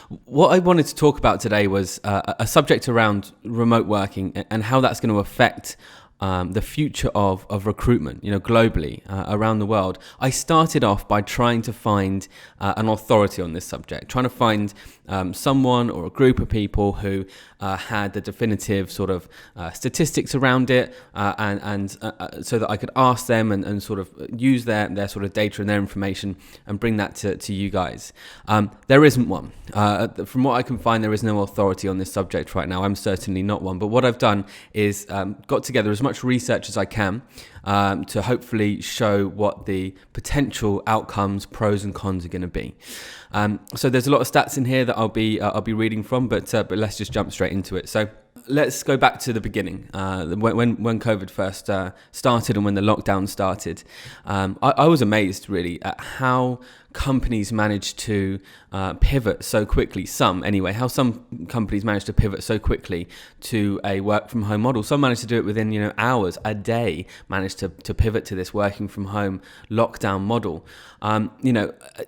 What I wanted to talk about today was a subject around remote working and how that's going to affect the future of recruitment, globally, around the world. I started off by trying to find an authority on this subject, trying to find someone or a group of people who had the definitive sort of statistics around it, and so that I could ask them and sort of use their sort of data and their information and bring that to you guys. There isn't one. From what I can find, there is no authority on this subject right now. I'm certainly not one. But what I've done is got together as much research as I can to hopefully show what the potential outcomes, pros and cons are going to be. So there's a lot of stats in here that I'll be reading from, but let's just jump straight into it. So let's go back to the beginning, when COVID first started and when the lockdown started. I was amazed really at how companies managed to pivot so quickly. How some companies managed to pivot so quickly to a work from home model. Some managed to do it within hours, a day, managed to pivot to this working from home lockdown model.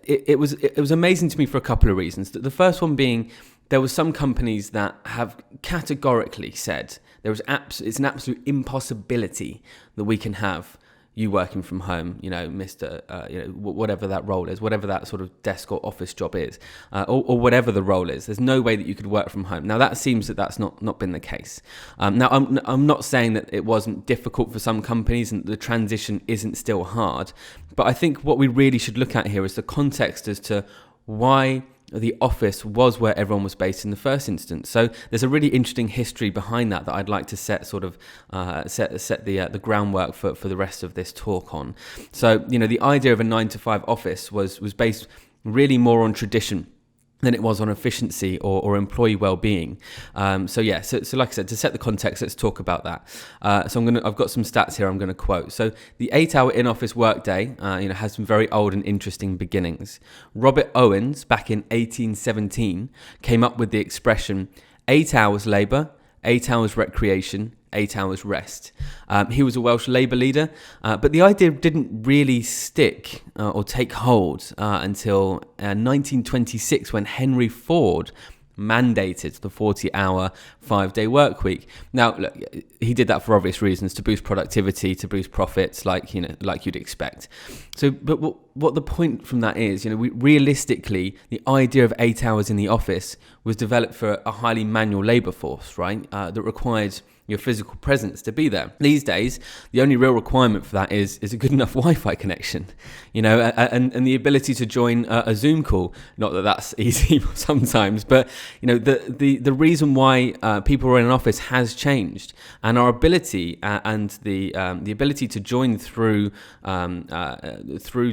It was amazing to me for a couple of reasons. The first one being, there were some companies that have categorically said it's an absolute impossibility that we can have you working from home, whatever that role is, whatever that sort of desk or office job is, or whatever the role is. There's no way that you could work from home. Now that seems that's not been the case. Now I'm not saying that it wasn't difficult for some companies and the transition isn't still hard, but I think what we really should look at here is the context as to why the office was where everyone was based in the first instance. So there's a really interesting history behind that I'd like to set the groundwork for the rest of this talk on. So the idea of a 9-to-5 office was based really more on tradition than it was on efficiency or employee well-being. So like I said, to set the context, let's talk about that. I've got some stats here I'm going to quote. So the 8-hour in-office workday, has some very old and interesting beginnings. Robert Owens, back in 1817, came up with the expression 8 hours labour, 8 hours recreation, 8 hours rest. He was a Welsh Labour leader, but the idea didn't really stick or take hold until 1926, when Henry Ford mandated the 40-hour 5-day work week. Now, look, he did that for obvious reasons, to boost productivity, to boost profits, like you'd expect. So, but what the point from that is, realistically, the idea of 8 hours in the office was developed for a highly manual labour force, right? That required your physical presence to be there. These days, the only real requirement for that is a good enough Wi-Fi connection, and the ability to join a Zoom call. Not that that's easy sometimes, but the reason why people are in an office has changed, and our ability and the ability to join through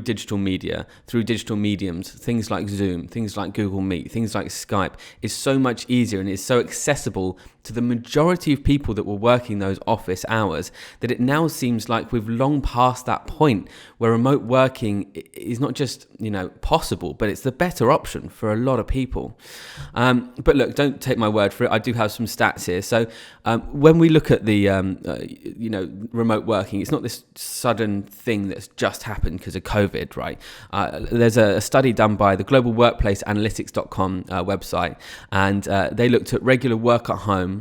digital media, through digital mediums, things like Zoom, things like Google Meet, things like Skype, is so much easier and is so accessible to the majority of people that were working those office hours, that it now seems like we've long passed that point where remote working is not just possible, but it's the better option for a lot of people. But look, don't take my word for it. I do have some stats here. So when we look at the remote working, it's not this sudden thing that's just happened because of COVID, right? There's a study done by the Global Workplace Analytics.com website, and they looked at regular work at home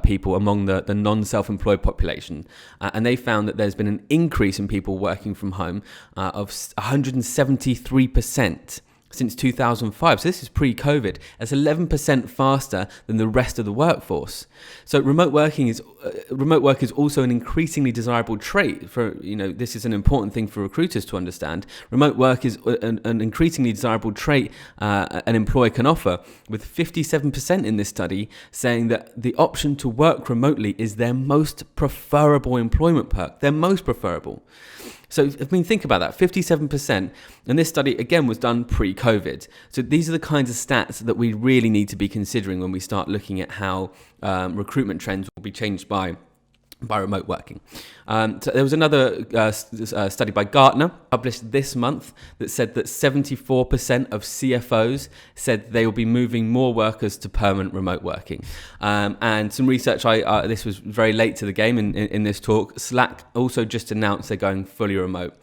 people among the non-self-employed population, and they found that there's been an increase in people working from home of 173% since 2005. So this is pre-COVID. That's 11% faster than the rest of the workforce. So remote work is also an increasingly desirable trait for, this is an important thing for recruiters to understand. Remote work is an increasingly desirable trait an employer can offer, with 57% in this study saying that the option to work remotely is their most preferable employment perk. Their most preferable. So, think about that, 57%. And this study, again, was done pre-COVID. So these are the kinds of stats that we really need to be considering when we start looking at how recruitment trends will be changed by remote working. So there was another study by Gartner published this month that said that 74% of CFOs said they will be moving more workers to permanent remote working. And some research, this was very late to the game in this talk, Slack also just announced they're going fully remote.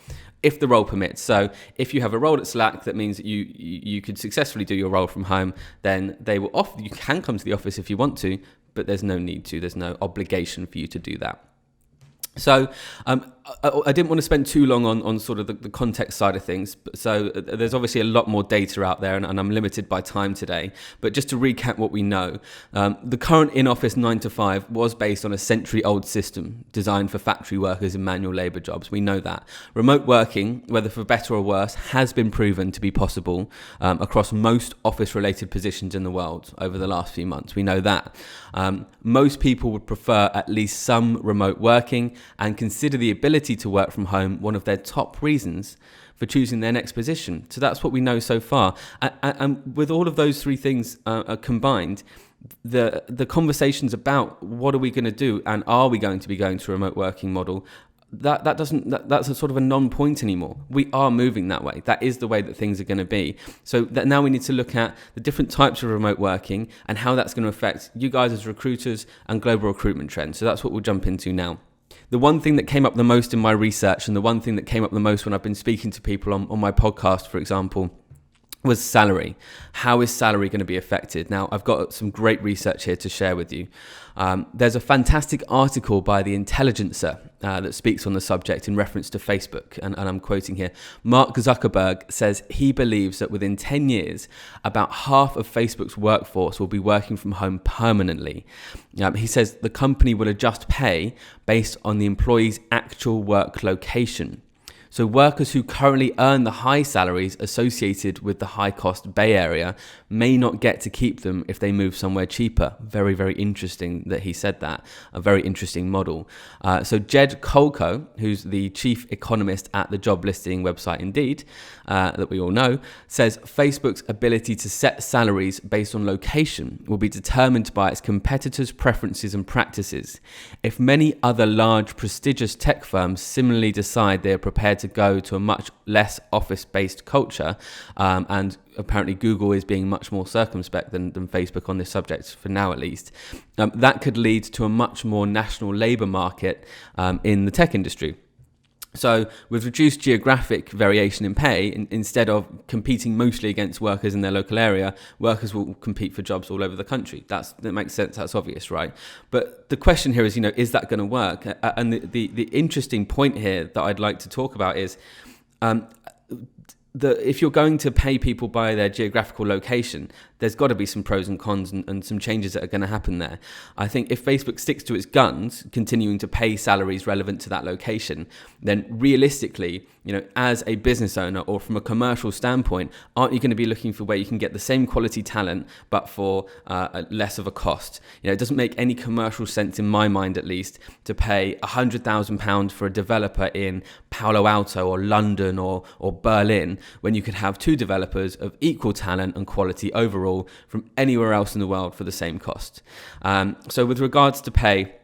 if the role permits. So if you have a role at Slack that means that you could successfully do your role from home, then they will offer, you can come to the office if you want to, but there's no need to, there's no obligation for you to do that. So I didn't want to spend too long on sort of the context side of things. So there's obviously a lot more data out there, and I'm limited by time today. But just to recap what we know, the current in-office 9 to 5 was based on a century-old system designed for factory workers and manual labour jobs. We know that. Remote working, whether for better or worse, has been proven to be possible across most office-related positions in the world over the last few months. We know that. Most people would prefer at least some remote working and consider the ability to work from home one of their top reasons for choosing their next position. So that's what we know so far. And with all of those three things combined, the conversations about what are we going to do and are we going to be going to a remote working model, that's a sort of a non-point anymore. We are moving that way. That is the way that things are going to be. So that now we need to look at the different types of remote working and how that's going to affect you guys as recruiters and global recruitment trends. So that's what we'll jump into now. The one thing that came up the most in my research, and the one thing that came up the most when I've been speaking to people on my podcast, for example, was salary. How is salary going to be affected? Now, I've got some great research here to share with you. There's a fantastic article by The Intelligencer that speaks on the subject in reference to Facebook, and I'm quoting here. Mark Zuckerberg says he believes that within 10 years, about half of Facebook's workforce will be working from home permanently. He says the company will adjust pay based on the employee's actual work location. So workers who currently earn the high salaries associated with the high-cost Bay Area may not get to keep them if they move somewhere cheaper. Very, very interesting that he said that. A very interesting model. So Jed Kolko, who's the chief economist at the job listing website Indeed, that we all know, says Facebook's ability to set salaries based on location will be determined by its competitors' preferences and practices. If many other large, prestigious tech firms similarly decide they are prepared to go to a much less office-based culture, and apparently Google is being much more circumspect than Facebook on this subject, for now at least, that could lead to a much more national labour market in the tech industry. So with reduced geographic variation in pay, instead of competing mostly against workers in their local area, workers will compete for jobs all over the country. That makes sense. That's obvious, right? But the question here is, is that going to work? And the interesting point here that I'd like to talk about is if you're going to pay people by their geographical location, there's got to be some pros and cons and some changes that are going to happen there. I think if Facebook sticks to its guns, continuing to pay salaries relevant to that location, then realistically, as a business owner or from a commercial standpoint, aren't you going to be looking for where you can get the same quality talent but for less of a cost? It doesn't make any commercial sense, in my mind at least, to pay £100,000 for a developer in Palo Alto or London or Berlin when you could have two developers of equal talent and quality overall from anywhere else in the world for the same cost. So with regards to pay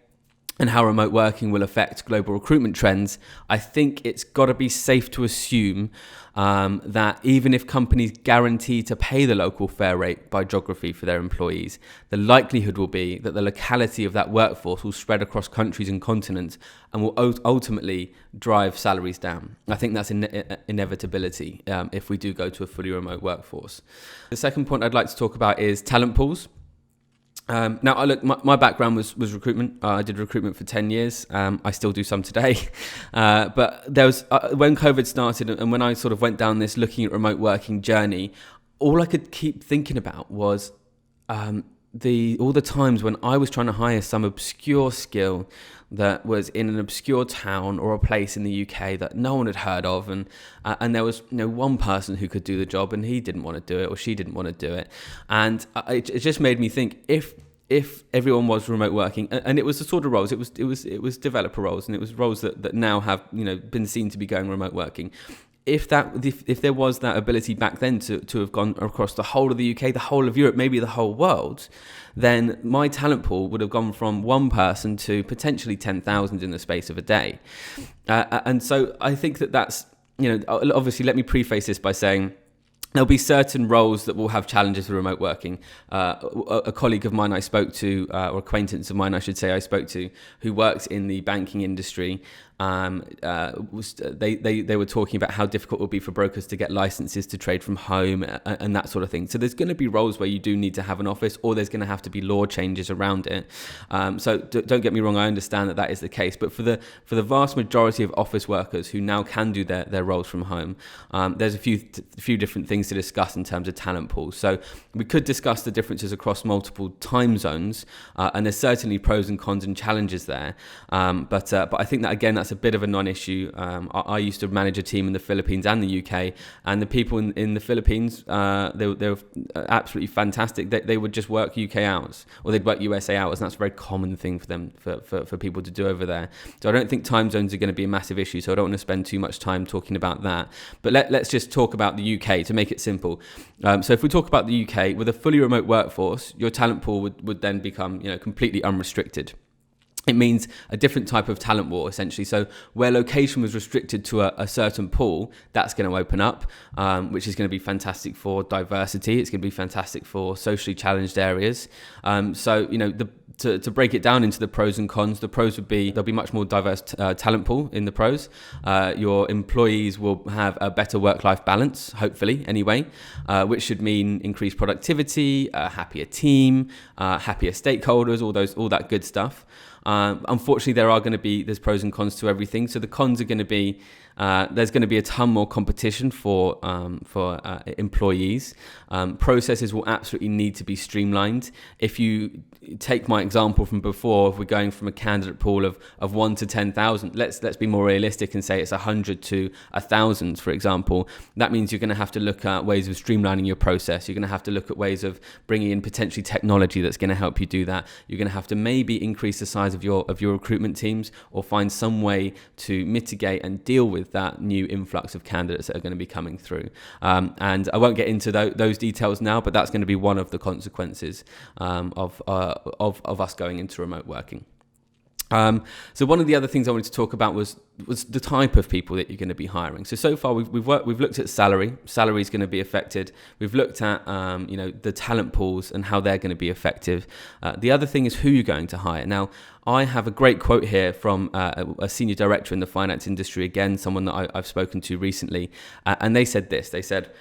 and how remote working will affect global recruitment trends, I think it's got to be safe to assume that even if companies guarantee to pay the local fair rate by geography for their employees, the likelihood will be that the locality of that workforce will spread across countries and continents and will ultimately drive salaries down. I think that's an inevitability if we do go to a fully remote workforce. The second point I'd like to talk about is talent pools. Now, my background was recruitment. I did recruitment for 10 years. I still do some today. But there was when COVID started and when I sort of went down this looking at remote working journey, all I could keep thinking about was all the times when I was trying to hire some obscure skill that was in an obscure town or a place in the UK that no one had heard of, and there was one person who could do the job and he didn't want to do it or she didn't want to do it, and it just made me think if everyone was remote working, and it was the sort of roles, it was developer roles, and it was roles that now have been seen to be going remote working. If there was that ability back then to have gone across the whole of the UK, the whole of Europe, maybe the whole world, then my talent pool would have gone from one person to potentially 10,000 in the space of a day. And so I think that's, obviously let me preface this by saying there'll be certain roles that will have challenges with remote working. A colleague of mine I spoke to, or acquaintance of mine, I should say, I spoke to, who works in the banking industry, They were talking about how difficult it would be for brokers to get licenses to trade from home and that sort of thing. So there's going to be roles where you do need to have an office, or there's going to have to be law changes around it. So don't get me wrong, I understand that is the case, but for the vast majority of office workers who now can do their roles from home, there's a few different things to discuss in terms of talent pools. So we could discuss the differences across multiple time zones, and there's certainly pros and cons and challenges there. But I think that, again, that's a bit of a non-issue. I used to manage a team in the Philippines and the UK, and the people in the Philippines, they were absolutely fantastic. They would just work UK hours, or they'd work USA hours, and that's a very common thing for them, for people to do over there. So I don't think time zones are going to be a massive issue, so I don't want to spend too much time talking about that. But let's just talk about the UK to make it simple. So if we talk about the UK, with a fully remote workforce, your talent pool would then become completely unrestricted. It means a different type of talent war, essentially. So where location was restricted to a certain pool, that's going to open up, which is going to be fantastic for diversity. It's going to be fantastic for socially challenged areas. To break it down into the pros and cons, the pros would be there'll be much more diverse talent pool in the pros. Your employees will have a better work-life balance, hopefully, anyway, which should mean increased productivity, a happier team, happier stakeholders, all that good stuff. Unfortunately, there's pros and cons to everything. So the cons are going to be there's going to be a ton more competition for employees. Processes will absolutely need to be streamlined. If you take my example from before, if we're going from a candidate pool of 1 to 10,000, let's be more realistic and say it's 100 to 1,000, for example. That means you're going to have to look at ways of streamlining your process. You're going to have to look at ways of bringing in potentially technology that's going to help you do that. You're going to have to maybe increase the size of your recruitment teams, or find some way to mitigate and deal with that new influx of candidates that are going to be coming through. And I won't get into those details now, but that's going to be one of the consequences of us going into remote working. So one of the other things I wanted to talk about was the type of people that you're going to be hiring. So far we've looked at salary. Salary is going to be affected. We've looked at the talent pools and how they're going to be effective. The other thing is who you're going to hire. Now, I have a great quote here from a senior director in the finance industry, again, someone that I've spoken to recently, and they said this. They said,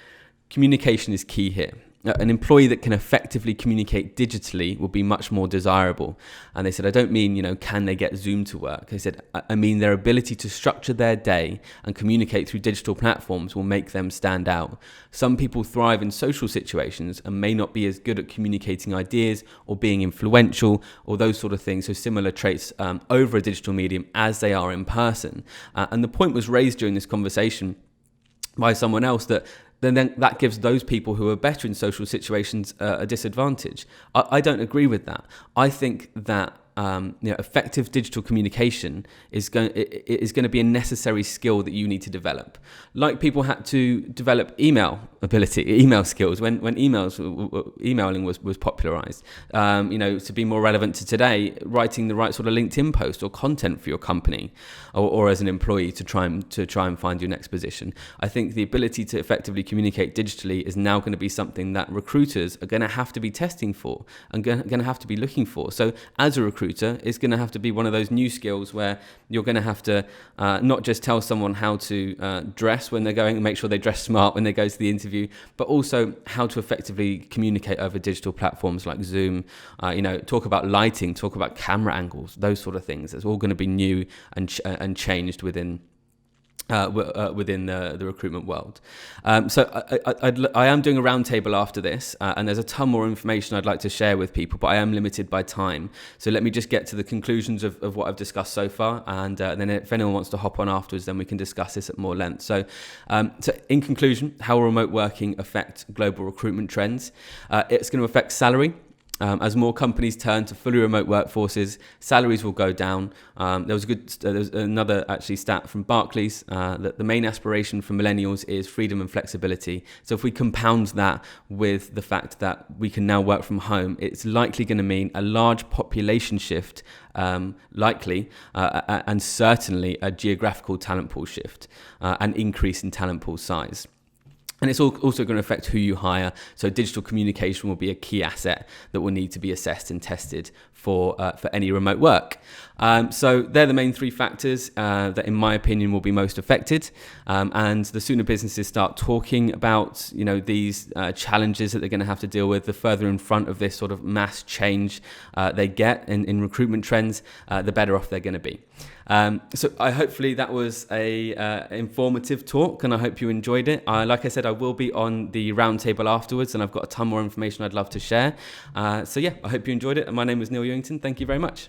communication is key here. An employee that can effectively communicate digitally will be much more desirable. And they said, I don't mean, can they get Zoom to work? They said, I mean their ability to structure their day and communicate through digital platforms will make them stand out. Some people thrive in social situations and may not be as good at communicating ideas or being influential or those sort of things. So similar traits over a digital medium as they are in person. And the point was raised during this conversation by someone else that then that gives those people who are better in social situations a disadvantage. I don't agree with that. I think that effective digital communication is going to be a necessary skill that you need to develop. Like people had to develop email skills when emailing was popularized. To be more relevant to today, writing the right sort of LinkedIn post or content for your company, or as an employee to try and find your next position. I think the ability to effectively communicate digitally is now going to be something that recruiters are going to have to be testing for and going to have to be looking for. So as a recruiter, it's going to have to be one of those new skills where you're going to have to not just tell someone how to dress when they're going and make sure they dress smart when they go to the interview, but also how to effectively communicate over digital platforms like Zoom. Talk about lighting, talk about camera angles, those sort of things. It's all going to be new and changed within the recruitment world. So I am doing a roundtable after this, and there's a ton more information I'd like to share with people, but I am limited by time. So let me just get to the conclusions of what I've discussed so far, and then if anyone wants to hop on afterwards, then we can discuss this at more length. So in conclusion, how will remote working affect global recruitment trends? It's going to affect salary. As more companies turn to fully remote workforces, salaries will go down. There was another actually stat from Barclays that the main aspiration for millennials is freedom and flexibility. So if we compound that with the fact that we can now work from home, it's likely going to mean a large population shift, and certainly a geographical talent pool shift, an increase in talent pool size. And it's also going to affect who you hire. So digital communication will be a key asset that will need to be assessed and tested for any remote work. So they're the main three factors that, in my opinion, will be most affected. And the sooner businesses start talking about, these challenges that they're going to have to deal with, the further in front of this sort of mass change they get in recruitment trends, the better off they're going to be. So hopefully that was a informative talk, and I hope you enjoyed it. Like I said, I will be on the roundtable afterwards, and I've got a ton more information I'd love to share. So yeah, I hope you enjoyed it. And my name is Neil Ewington. Thank you very much.